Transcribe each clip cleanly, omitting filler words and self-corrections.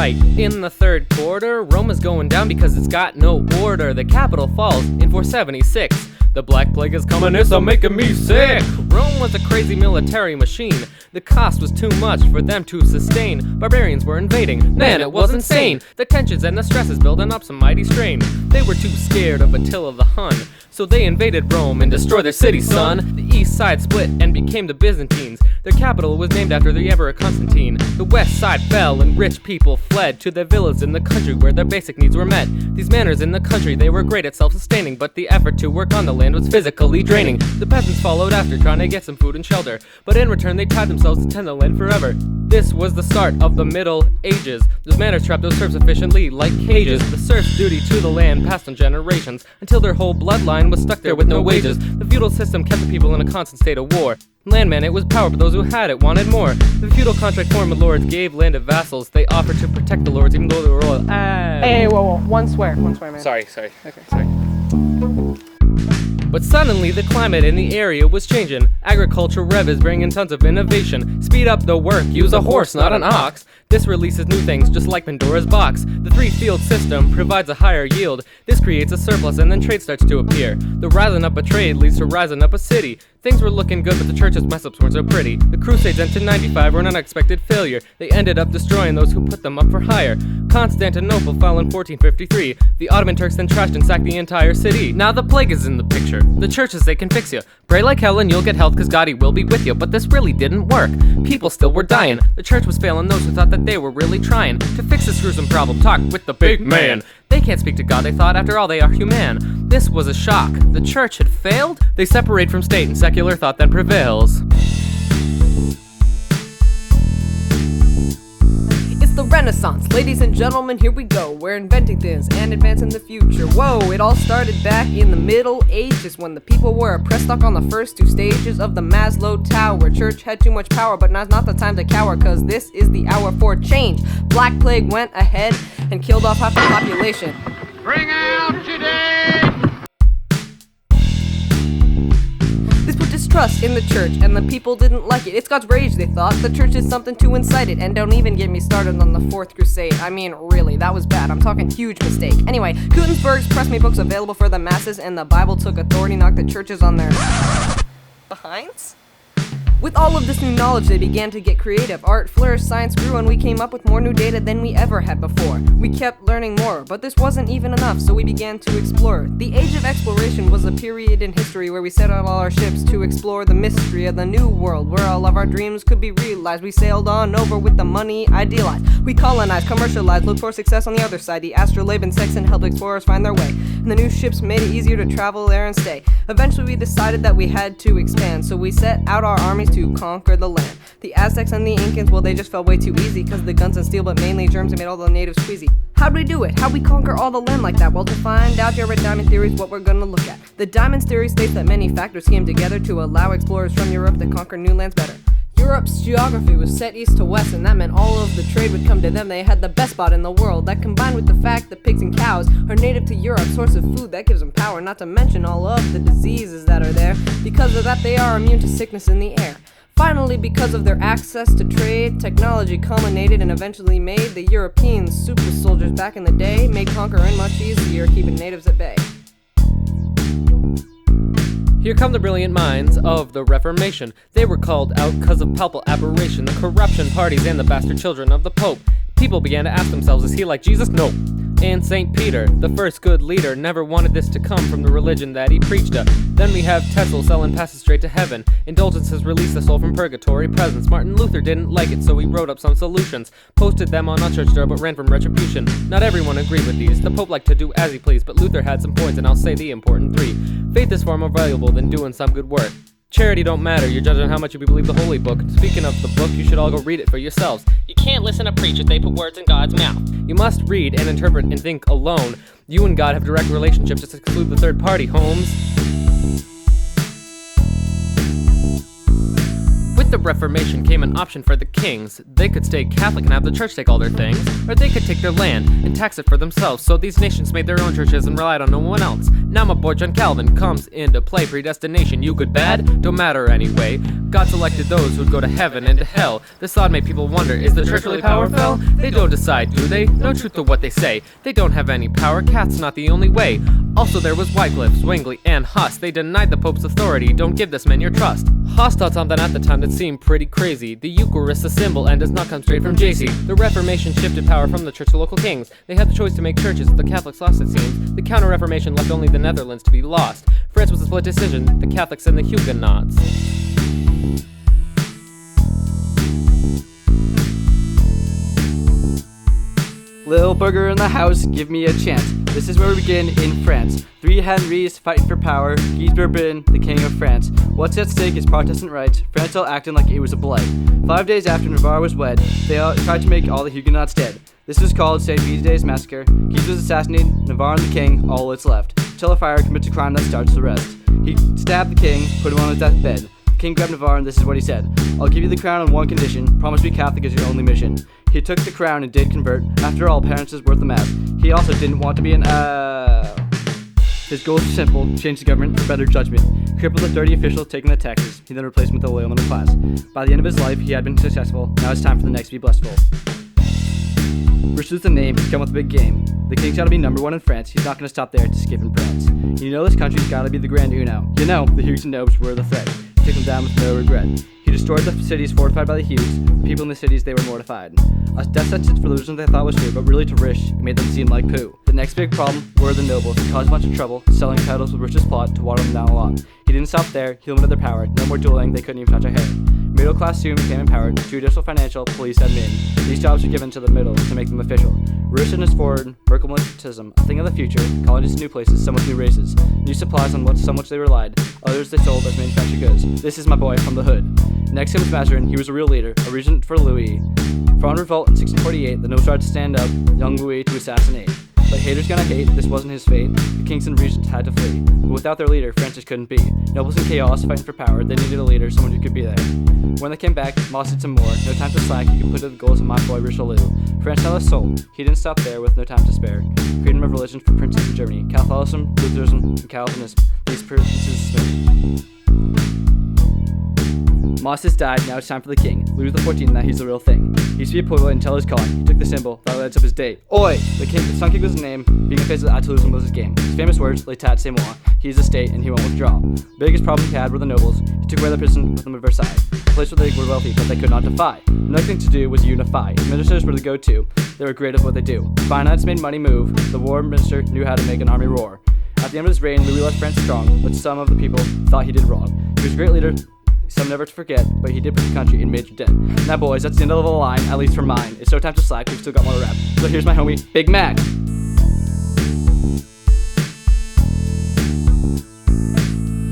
right. In the third quarter, Rome is going down because it's got no order. The capital falls in 476. The Black Plague is coming, it's making me sick. Rome was a crazy military machine. The cost was too much for them to sustain. Barbarians were invading, man, it was insane. The tensions and the stresses building up some mighty strain. They were too scared of Attila the Hun, so they invaded Rome and destroyed their city, son. The east side split and became the Byzantines. Their capital was named after the Emperor Constantine. The west side fell and rich people fled to their villas in the country where their basic needs were met. These manors in the country, they were great at self-sustaining, but the effort to work on the land was physically draining. The peasants followed after, trying to get some food and shelter, but in return they tied themselves to tend the land forever. This was the start of the Middle Ages. Those manors trapped those serfs efficiently like cages. The serfs' duty to the land passed on generations, until their whole bloodline was stuck there with no wages. The feudal system kept the people in a constant state of war. Landman, it was power, but those who had it wanted more. The feudal contract formed with lords gave land to vassals. They offered to protect the lords even though they were royal. Hey, whoa, one swear, man. Sorry. Okay, sorry. But suddenly the climate in the area was changing. Agriculture rev is bringing tons of innovation. Speed up the work, use a horse, not an ox. This releases new things, just like Pandora's box. The three-field system provides a higher yield. This creates a surplus and then trade starts to appear. The rising up a trade leads to rising up a city. Things were looking good, but the church's mess-ups weren't so pretty. The Crusades entered 95 were an unexpected failure. They ended up destroying those who put them up for hire. Constantinople fell in 1453. The Ottoman Turks then trashed and sacked the entire city. Now the plague is in the picture. The churches, they can fix you. Pray like hell and you'll get health, cause God, he will be with you. But this really didn't work. People still were dying. The church was failing those who thought that they were really trying to fix this gruesome problem. Talk with the big man. They can't speak to God, they thought, after all they are human. This was a shock. The church had failed? They separate from state and secular thought then prevails. It's the Renaissance, ladies and gentlemen, here we go. We're inventing things and advancing the future. Whoa, it all started back in the Middle Ages when the people were oppressed, stuck on the first two stages of the Maslow Tower. Church had too much power, but now's not the time to cower, cause this is the hour for change. Black Plague went ahead and killed off half the population. Bring out today! This put distrust in the church, and the people didn't like it. It's God's rage, they thought. The church is something to incite it. And don't even get me started on the Fourth Crusade. I mean, really, that was bad. I'm talking huge mistake. Anyway, Gutenberg's press made books available for the masses, and the Bible took authority, knocked the churches on their behinds? With all of this new knowledge, they began to get creative. Art flourished, science grew, and we came up with more new data than we ever had before. We kept learning more, but this wasn't even enough, so we began to explore. The age of exploration was a period in history where we set out all our ships to explore the mystery of the new world, where all of our dreams could be realized. We sailed on over with the money idealized. We colonized, commercialized, looked for success on the other side. The astrolabe and sex and helped explorers find their way. And the new ships made it easier to travel there and stay. Eventually we decided that we had to expand, so we set out our armies to conquer the land. The Aztecs and the Incans, well, they just fell way too easy, cause the guns and steel, but mainly germs, made all the natives queasy. How'd we do it? How'd we conquer all the land like that? Well, to find out, your red diamond theory is what we're gonna look at. The diamond theory states that many factors came together to allow explorers from Europe to conquer new lands better. Europe's geography was set east to west, and that meant all of the trade would come to them. They had the best spot in the world. That combined with the fact that pigs and cows are native to Europe, source of food that gives them power, not to mention all of the diseases that are there. Because of that, they are immune to sickness in the air. Finally, because of their access to trade, technology culminated and eventually made the European super soldiers back in the day made conquering much easier, keeping natives at bay. Here come the brilliant minds of the Reformation. They were called out because of palpable aberration, the corruption parties and the bastard children of the Pope. People began to ask themselves, is he like Jesus? No. And St. Peter, the first good leader, never wanted this to come from the religion that he preached of. Then we have Tesla selling passes straight to heaven. Indulgences release the soul from purgatory presence. Martin Luther didn't like it, so he wrote up some solutions. Posted them on a church door, but ran from retribution. Not everyone agreed with these. The Pope liked to do as he pleased, but Luther had some points, and I'll say the important three. Faith is far more valuable than doing some good work. Charity don't matter, you're judging how much you believe the holy book. Speaking of the book, you should all go read it for yourselves. You can't listen to preachers, they put words in God's mouth. You must read and interpret and think alone. You and God have direct relationships, just exclude the third party, Holmes. With the Reformation came an option for the kings. They could stay Catholic and have the church take all their things, or they could take their land and tax it for themselves. So these nations made their own churches and relied on no one else. Now my boy John Calvin comes into play. Predestination, you good, bad, don't matter anyway. God selected those who'd go to heaven and to hell. This thought made people wonder, is the church really powerful? They don't decide, do they? No truth to what they say. They don't have any power, Cat's not the only way. Also there was Wycliffe, Zwingli, and Huss. They denied the Pope's authority, don't give this man your trust. Huss taught something at the time that seemed pretty crazy. The Eucharist, a symbol, and does not come straight from JC. The Reformation shifted power from the church to local kings. They had the choice to make churches, the Catholics lost it seems. The Counter-Reformation left only the Netherlands to be lost. France was a split decision, the Catholics and the Huguenots. Little burger in the house, give me a chance. This is where we begin in France. 3 Henrys fighting for power. Guy Bourbon, the king of France. What's at stake is Protestant rights. France all acting like it was a blight. 5 days after Navarre was wed, they all tried to make all the Huguenots dead. This was called St. Vid's Massacre. Guy was assassinated, Navarre and the king, all that's left. Till a fire commits a crime that starts the rest. He stabbed the king, put him on his deathbed. The king grabbed Navarre and this is what he said. I'll give you the crown on one condition. Promise to be Catholic is your only mission. He took the crown and did convert. After all, parents is worth the math. He also didn't want to be an His goals were simple: change the government for better judgment. Crippled the 30 officials taking the taxes. He then replaced them with a loyal middle class. By the end of his life, he had been successful. Now it's time for the next to be blissful. Bruce is the name. He's come with a big game. The king's got to be #1 in France. He's not going to stop there to skip in France. You know this country's got to be the Grand Uno. You know the Hughes and Nobes were the threat. He took them down with no regret. He destroyed the cities fortified by the Hughes. The people in the cities, they were mortified. A death sentence for losers they thought was true, but really to Rish, it made them seem like poo. The next big problem were the nobles. He caused a bunch of trouble, selling titles with Rish's plot to water them down a lot. He didn't stop there, he limited their power. No more dueling, they couldn't even touch a hair. Middle class soon became empowered. Judicial, financial, police, admin. These jobs were given to the middle to make them official. Rish is forward, Merkel militantism, a thing of the future. Colonies to new places, some with new races. New supplies on so much they relied. Others they sold as manufactured goods. This is my boy from the hood. Next comes Mazarin. He was a real leader, a regent for Louis. Following revolt in 1648, the nobles tried to stand up, young Louis to assassinate. But haters gonna hate, this wasn't his fate. The kings and regents had to flee. But without their leader, France just couldn't be. Nobles in chaos, fighting for power, they needed a leader, someone who could be there. When they came back, Moss did some more. No time to slack, you can put to the goals of my boy Richelieu. France had a soul. He didn't stop there with no time to spare. Freedom of religion for princes in Germany. Catholicism, Lutheranism, and Calvinism. These princes Moss has died, now it's time for the king. Louis XIV, now he's the real thing. He used to be a poet until his calling. He took the symbol, that lights up his day. Oi! The Sun King was his name, being a face of absolutism was his game. His famous words, l'état c'est moi. He is a state and he won't withdraw. The biggest problem he had were the nobles. He took away their prison with them at Versailles. A place where they were wealthy, but they could not defy. Another thing to do was unify. Ministers were the go-to. They were great at what they do. Finance made money move. The war minister knew how to make an army roar. At the end of his reign, Louis left France strong, but some of the people thought he did wrong. He was a great leader, some never to forget, but he did put the country in major debt. Now boys, that's the end of the line, at least for mine. It's no time to slack, we've still got more to rap. So here's my homie, Big Mac.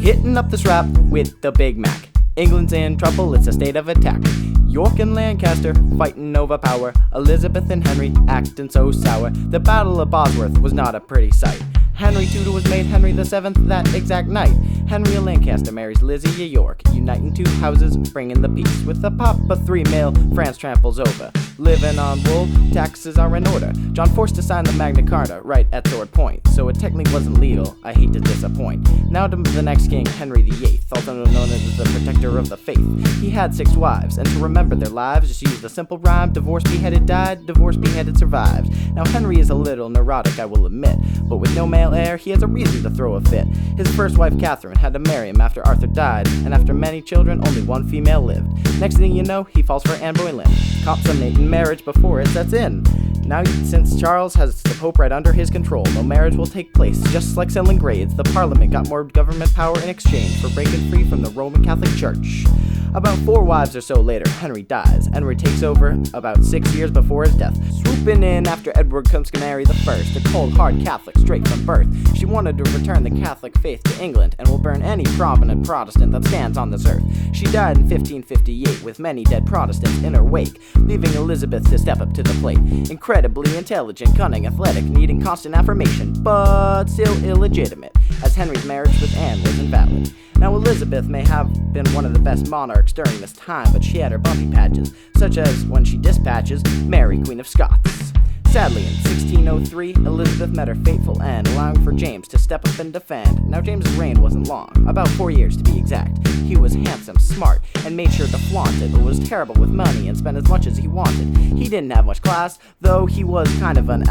Hitting up this rap with the Big Mac. England's in trouble, it's a state of attack. York and Lancaster fighting over power. Elizabeth and Henry acting so sour. The Battle of Bosworth was not a pretty sight. Henry Tudor was made Henry VII that exact night. Henry of Lancaster marries Lizzie of York, uniting two houses, bringing the peace. With a pop of 3 mil, France tramples over. Living on wool, taxes are in order. John forced to sign the Magna Carta right at Sword Point, so it technically wasn't legal. I hate to disappoint. Now to the next king, Henry VIII, also known as the protector of the faith. He had 6 wives, and to remember their lives, just use the simple rhyme: divorce, beheaded, died, divorce, beheaded, survives. Now Henry is a little neurotic, I will admit, but with no male heir, he has a reason to throw a fit. His first wife, Catherine, had to marry him after Arthur died, and after many children, only 1 female lived. Next thing you know, he falls for Anne Boleyn, consummating marriage before it sets in. Now, since Charles has the Pope right under his control, no marriage will take place. Just like selling grades, the Parliament got more government power in exchange for breaking free from the Roman Catholic Church. About 4 wives or so later, Henry dies. Henry takes over about 6 years before his death, swooping in after Edward comes to Mary I, a cold, hard Catholic straight from birth. She wanted to return the Catholic faith to England and will burn any prominent Protestant that stands on this earth. She died in 1558 with many dead Protestants in her wake, leaving Elizabeth to step up to the plate. Incredibly intelligent, cunning, athletic, needing constant affirmation, but still illegitimate, as Henry's marriage with Anne was invalid. Now Elizabeth may have been one of the best monarchs during this time, but she had her bumpy patches, such as when she dispatches Mary, Queen of Scots. Sadly, in 1603, Elizabeth met her fateful end, allowing for James to step up and defend. Now, James's reign wasn't long, about 4 years to be exact. He was handsome, smart, and made sure to flaunt it, but was terrible with money and spent as much as he wanted. He didn't have much class, though he was kind of an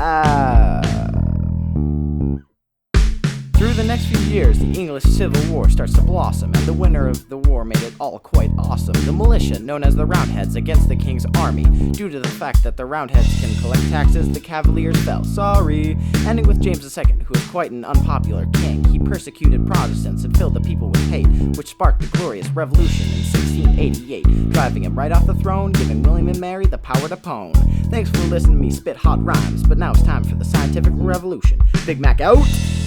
Through the next few years, the English Civil War starts to blossom, and the winner of the war made it all quite awesome. The militia, known as the Roundheads, against the king's army. Due to the fact that the Roundheads can collect taxes, the Cavaliers fell. Sorry. Ending with James II, who was quite an unpopular king. He persecuted Protestants and filled the people with hate, which sparked the Glorious Revolution in 1688, driving him right off the throne, giving William and Mary the power to pwn. Thanks for listening to me spit hot rhymes, but now it's time for the scientific revolution. Big Mac out.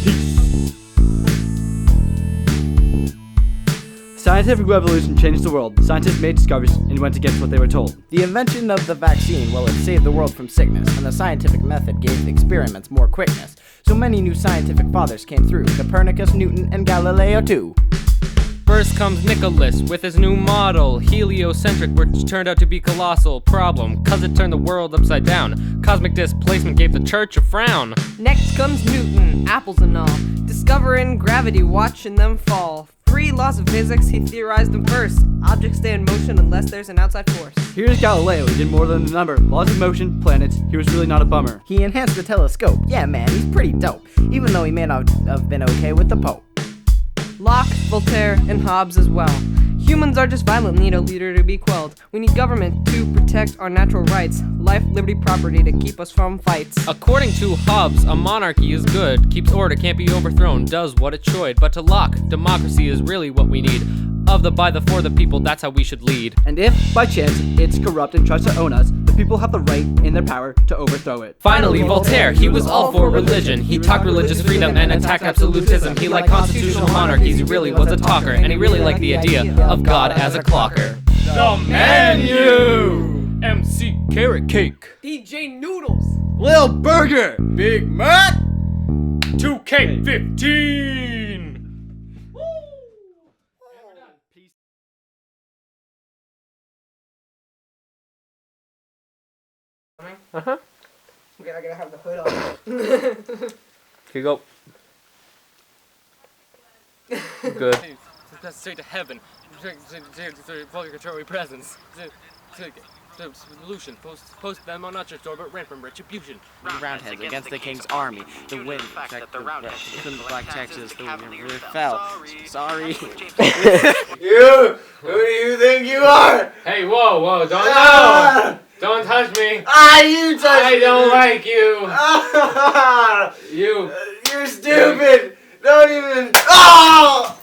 Peace. Scientific revolution changed the world. Scientists made discoveries and went against what they were told. The invention of the vaccine, well, it saved the world from sickness, and the scientific method gave the experiments more quickness. So many new scientific fathers came through, Copernicus, Newton, and Galileo too. First comes Nicholas with his new model, heliocentric, which turned out to be colossal problem, cause it turned the world upside down. Cosmic displacement gave the church a frown. Next comes Newton, apples and all, discovering gravity, watching them fall. 3 laws of physics, he theorized them first. Objects stay in motion unless there's an outside force. Here's Galileo, he did more than a number. Laws of motion, planets, he was really not a bummer. He enhanced the telescope. Yeah, man, he's pretty dope, even though he may not have been okay with the Pope. Locke, Voltaire, and Hobbes as well. Humans are just violent, need a leader to be quelled. We need government to protect our natural rights, life, liberty, property to keep us from fights. According to Hobbes, a monarchy is good, keeps order, can't be overthrown, does what it should. But to Locke, democracy is really what we need. Of the, by the, for the people, that's how we should lead. And if, by chance, it's corrupt and tries to own us, the people have the right in their power to overthrow it. Finally, Voltaire, he was all for religion. He talked religious freedom and attacked absolutism. He liked constitutional monarchies, he really was a talker, and he really liked the idea of God as a clocker. The menu! MC Carrot Cake, DJ Noodles, Lil Burger! Big Mac! 2K15! Okay, I gotta have the hood on. Here you go. Good. Straight to heaven. Purgatory presence. Solution. Post them on not your store, but rent from retribution. Roundheads against the king's army. The wind affected the Black Texas. The wind fell. Sorry. You! Who do you think you are? Hey, whoa, don't Don't touch me. You touched me! I don't like you. You're stupid! Don't even... Oh!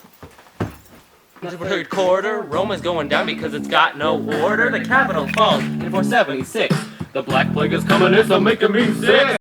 Third quarter, Rome is going down because it's got no order. The capital falls in 476. The Black Plague is coming in, so making me sick.